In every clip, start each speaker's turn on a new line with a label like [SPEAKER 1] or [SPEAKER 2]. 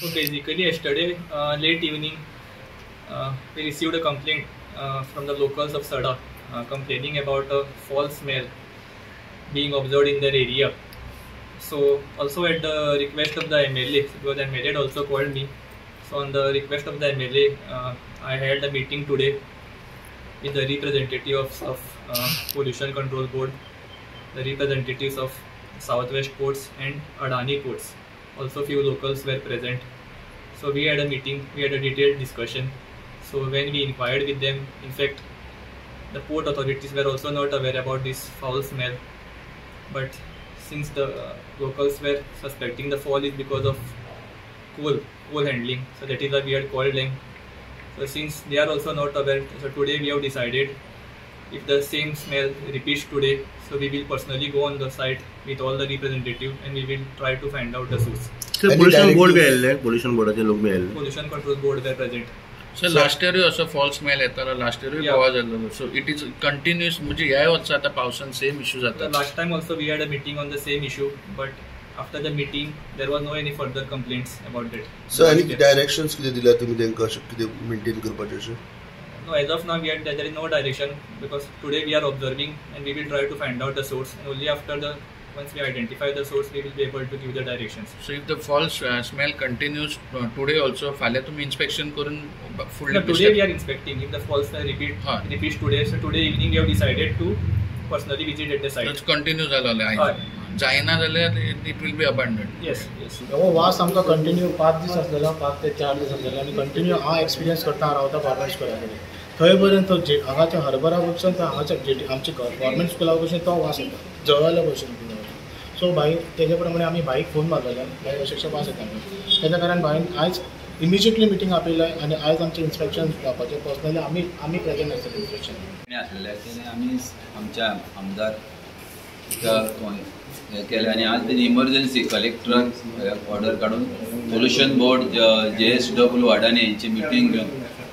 [SPEAKER 1] So basically, yesterday late evening, we received a complaint from the locals of Sada complaining about a foul smell being observed in their area. So also at the request of the MLA, because the MLA had also called me. So on the request of the MLA, I held a meeting today with the representatives of Pollution Control Board, the representatives of Southwest Ports and Adani Ports. Also few locals were present. So we had a meeting, we had a detailed discussion. So when we inquired with them, in fact, the port authorities were also not aware about this foul smell. But since the locals were suspecting the fall is because of coal handling, so that is why we had called them. So since they are also not aware, so today we have decided if the same smell repeats today, so we will personally go on the site with all the representatives and we will try to find out the source.
[SPEAKER 2] So pollution board भी आले, pollution board के लोग भी आले.
[SPEAKER 1] Pollution control board were present.
[SPEAKER 3] So last year also false smell येताला, last year आवाज आला. So it is continuous. मुझे याय वर्षी आता पावसान same issues आता.
[SPEAKER 1] Last time also we had a meeting on the same issue, but after the meeting there was no any further complaints about that.
[SPEAKER 2] So any directions किती दिल्या तुम्ही त्यांका किती maintain करपाचे?
[SPEAKER 1] No, as of now there is no direction because today we are observing and we will try to find out the source, and only after once we identify the source we will be able to give the directions.
[SPEAKER 3] So if the false smell continues today also, फाल्या तुम्ही inspection करून fully.
[SPEAKER 1] No, today we are inspecting. If the false smell repeats today, so today evening we have decided to personally visit at the site.
[SPEAKER 3] It's continue झालेलं आहे. जायना जाल्यार it will be abandoned.
[SPEAKER 1] Yes.
[SPEAKER 4] हो वास आमकां continue 5 दीस आसलेलो, 5 ते 4 दीस आसलेलो आणि कंटिन्यू हांव एक्सपिरियन्स करता रावता गव्हर्मेंट स्कुला कडेन. थंय पर्यंत हांगाच्या हरबरा वचून तर हांगाच्या आमच्या गव्हर्मेंट स्कुला वचून तो वास येता जळाल्या भशेन. सो भाई तेजे प्रमाणे आमी भाईक फोन मारलेलो, भाई अशें वास येता म्हणून. तेज्या कारण भाईन आयज इमिजिएटली मिटींग आपयलाय आणि आयज आमचें इन्स्पेक्शन जावपाचें. पर्सनली आमी प्रेजेंट आसतले इन्स्पेक्शन
[SPEAKER 5] आसलेले तेणे आमी आमच्या आमदार हे केले आणि आज त्यांनी इमर्जन्सी कलेक्टराक ऑर्डर काढून पोल्युशन बोर्ड JSW अडानी यांची मिटींग घेऊन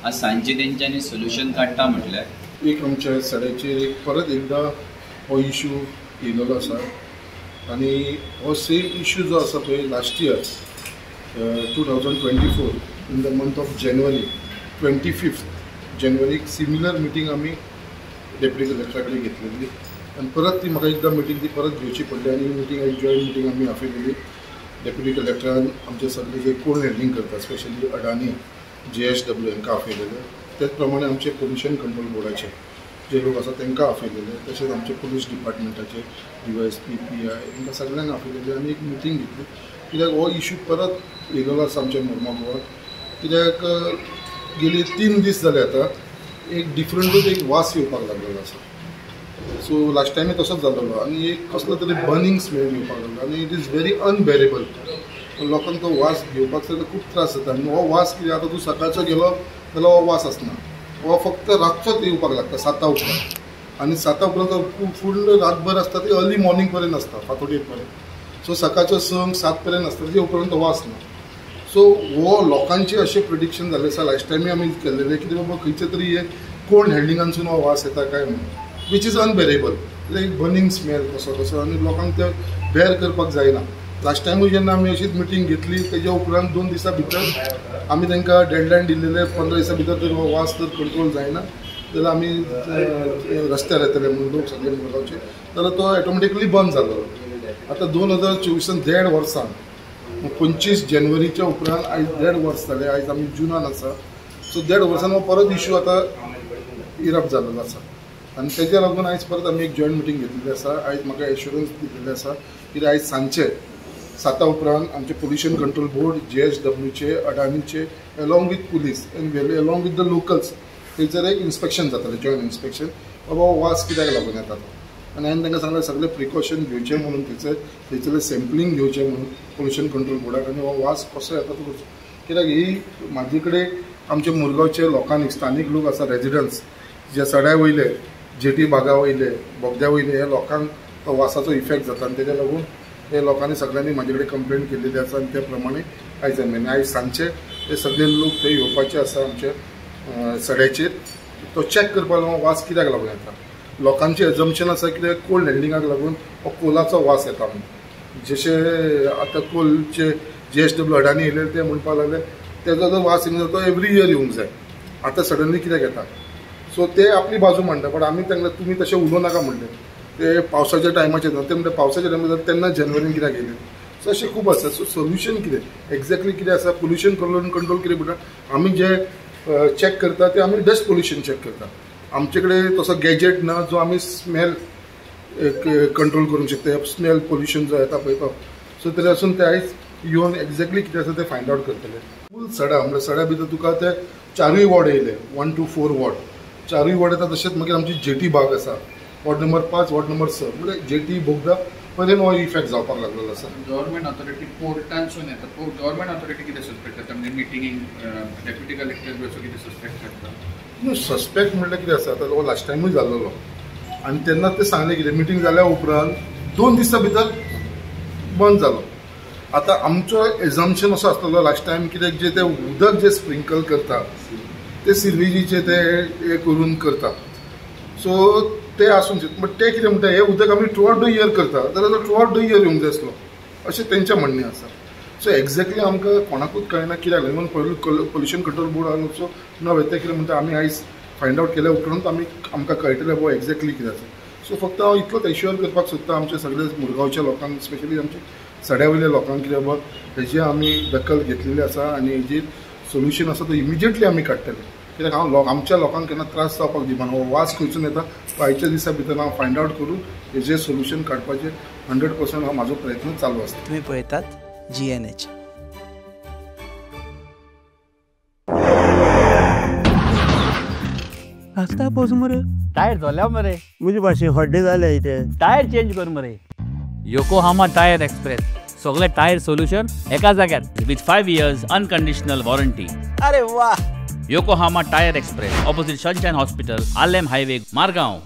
[SPEAKER 5] आज सांजची तेंच्यांनी सोल्युशन काडटा म्हटल्यार
[SPEAKER 6] एक आमच्या सड्याचेर परत एकदा हो इश्यू येयलेलो आसा आणि हो सेम इश्यू जो आसा पळय last year 2024 in the month of January 25 जानेवारीक सिमिलर मिटींग आमी डेप्युटी कलेक्टरा कडेन घेतलेली आणि परत ती म्हाका एकदा मिटींग ती परत घेवची पडली आणि मिटींग एक जॉईंट मिटींग आमी आपयलेली. डेप्युटी कलेक्टरान आमचे सगळे जे कोण हँडलिंग करता स्पेशली अडानी JSW हांकां आपयलेले. तेच प्रमाणे आमचे पोल्युशन कंट्रोल बोर्डाचे जे लोक आसा तांकां आपयलेले. तशेंच आमचे पुलीस डिपार्टमेंटाचे DYSP PI हांकां सगळ्यांक आपयलेले आनी एक मिटींग घेतली. कित्याक हो इश्यू परत येयलेलो आसा आमच्या मुर्मा कित्याक गेली 3 दीस जाले आतां एक डिफरंटूच एक वास येवपाक लागलेलो आसा. सो लास्ट टायम तसोच जाल्लो आनी एक कसलो तरी बर्निंग स्मेल येवपाक लागलो आनी इट इज व्हेरी अनबेरेबल. लोकांक तो वास घेवपाक सुद्दां खूब त्रास जाता. आनी हो वास कितें आतां तूं सकाळचो गेलो जाल्यार हो वास आसना, हो फक्त रातचोच येवपाक लागता 7 उपरांत. आनी 7 उपरांत फूल रातभर आसता ती अर्ली मॉर्निंग पर्यंत आसता 5:30 पर्यंत. सो सकाळचो 7 पर्यंत आसता तेजे उपरांत तो वास ना. सो हो लोकांचे अशें प्रिडिक्शन जाल्लें आसा. लास्ट टायमी आमी केल्लेलें कितें बाबा खंयचे तरी हे कोण हँडलिंगानसून हो वास येता काय म्हणून, which is unbearable. Like burning smell कसो आनी लोकांक ते बेर करपाक जायना. लास्ट टायमूय जेन्ना आमी अशीच मिटींग घेतली तेज्या उपरांत 2 दिसां भितर आमी तांकां डेडलायन दिल्लेले 15 दिसां भितर जर हो वास जर कंट्रोल जायना जाल्यार आमी रस्त्यार येतले म्हणून लोक सगळे मुरगांवचे, जाल्यार तो ऑटोमॅटिकली बंद जालो. आतां 2024 1.5 वर्सां 25 जानेवारीच्या उपरांत आयज 1.5 वर्स जाले. आयज आमी जुनान आसा. सो 1.5 वर्सान हो परत इश्यू आतां इरप्ट जाल्लो आसा आनी तेज्या लागून आयज परत आमी एक जॉयंट मिटींग घेतलेली आसा. आयज म्हाका एश्युरन्स दिल्लेले आसा की आयज सांजचे 7 उपरांत आमचे पोल्युशन कंट्रोल बोर्ड JSWचे अडानीचे along with police and along with the locals थंयसर एक इन्स्पेक्शन जातालें, जॉयंट इन्स्पेक्शन. बाबा वास कित्याक लागून येता तो. आनी हांवें तांकां सांगलें सगळे प्रिकॉशन घेवचे म्हणून थंयसर सॅम्पलिंग घेवचें म्हणून पोल्युशन कंट्रोल बोर्डाक आनी हो वास कसो येता तो करचो. कित्याक ही म्हाजे कडेन आमचे मुरगांवचे लोकांनी स्थानीक लोक आसा रेजिडंट्स जे सड्या वयले जेटी बागा वयले बोगद्या वयले हे लोकांक तो वासाचो इफेक्ट जाता आनी तेज्या लागून हे लोकांनी सगळ्यांनी म्हाजे कडेन कंप्लेंट केल्लेली आसा आनी त्या प्रमाणे आयज आयज सांजचे हे सगळे लोक थंय येवपाचे आसा आमचे सड्याचेर तो चॅक करपाक लागून वास कित्याक लागून येता. लोकांचे एजम्पशन आसा कित्याक कोल्ड हँडलिंगाक लागून हो कोलाचो वास येता म्हणून. जशे आतां कोलचे JSW अडानी येयले ते म्हणपाक लागले तेजो जो वास येयलो तो एवरी इयर येवंक जाय. आतां सडनली कित्याक येता? सो ते आपली बाजू मांडटा, बट आमी तांकां तुमी तशें उलोवं नाका म्हणलें. ते पावसाच्या टायमाचेर ते म्हणटा पावसाच्या टायमार तेन्ना जानेवारीन कित्याक येयले. सो अशें खूब आसा. सो सोल्युशन कितें एक्झॅक्टली कितें आसा? पोल्युशन कंट्रोल कितें म्हणटा आमी जे चॅक करता ते आमी डस्ट पोल्युशन चॅक करता. आमचे कडेन तसो गॅजेट ना जो आमी स्मेल कंट्रोल करूंक शकता. स्मेल पोल्युशन जो येता पळय तो. सो तरी आसून ते आयज येवन एक्झॅक्टली कितें आसा ते फायंड आवट करतले. फूल सडा म्हणजे सड्या भितर तुका ते 4 वॉर्ड येयले 1 to 4 वॉर्ड. 4 वॉर्ड येता तशेंच मागीर आमची जेटी बाग आसा वॉर्ड नंबर 5 वॉर्ड नंबर 6 म्हणजे जेटी बोगदा पर्यंत हो इफेक्ट जावपाक लागलेलो आसा.
[SPEAKER 3] गव्हर्मेंट ऑथॉरिटी पोर्टांसून येता. गव्हर्मेंट ऑथॉरिटी कितें सस्पेक्ट करता म्हणजे मिटिंगेक डेप्युटी कलेक्टर बी असो कितें सस्पेक्ट करता?
[SPEAKER 6] सस्पेक्ट म्हणल्यार कितें आसा आतां हो लास्ट टायमूय जाल्लो आनी तेन्ना ते सांगले कितें मिटींग जाल्या उपरांत 2 दिसां भितर बंद जालो. आतां आमचो एझम्पशन असो आसतलो लास्ट टायम कित्याक जे ते उदक जे स्प्रिंकल करता ते सिर्वेजीचे ते हे करून करता. सो ते आसूंक शकता. बट ते कितें म्हणटा हे उदक आमी थ्रू आउट द इयर करता जाल्यार तो थ्रू आउट द इयर येवंक जाय आसलो अशें तेंचें म्हणणें आसा. सो एक्झॅक्टली आमकां कोणाकूच कळना कित्याक लागून पोल्युशन कंट्रोल बोर्ड आल्सो नवे ते कितें म्हणटा आमी आयज फायंड आवट केल्या उपरांत आमकां कळटलें बाबा एक्झॅक्टली कितें आसा. सो फक्त हांव इतलोच एश्युअर करपाक सोदता आमच्या सगळ्या मुरगांवच्या लोकांक स्पेशली आमच्या सड्या वयल्या लोकांक कितें बाबा हेजी आमी दखल घेतलेली आसा आनी हेजेर सोल्युशन आसा तो इमिजिएटली आमी काडटले. कित्याक हांव आमच्या लोकांक केन्ना त्रास जावपाक दिवना. हो वास खंयसून येता तो आयच्या दिसा भितर हांव फायंड आवट करून हेजेर सोल्युशन काडपाचें 100% हांव म्हाजो प्रयत्न चालू आसता.
[SPEAKER 7] तुम्ही पळयतात GNH.
[SPEAKER 8] आस्ता पोस मरे
[SPEAKER 9] टायर झाल्या मरे
[SPEAKER 8] मुझे भाशे हड्डे जाले इथे.
[SPEAKER 9] टायर चेंज कर मरे. योकोहामा टायर एक्सप्रेस सगळे टायर सोल्युशन एका जाग्यार विथ 5 years अनकंडिशनल वॉरंटी.
[SPEAKER 7] अरे वाह.
[SPEAKER 9] Yokohama tyre express opposite sunshine hospital, Alem highway, Margao.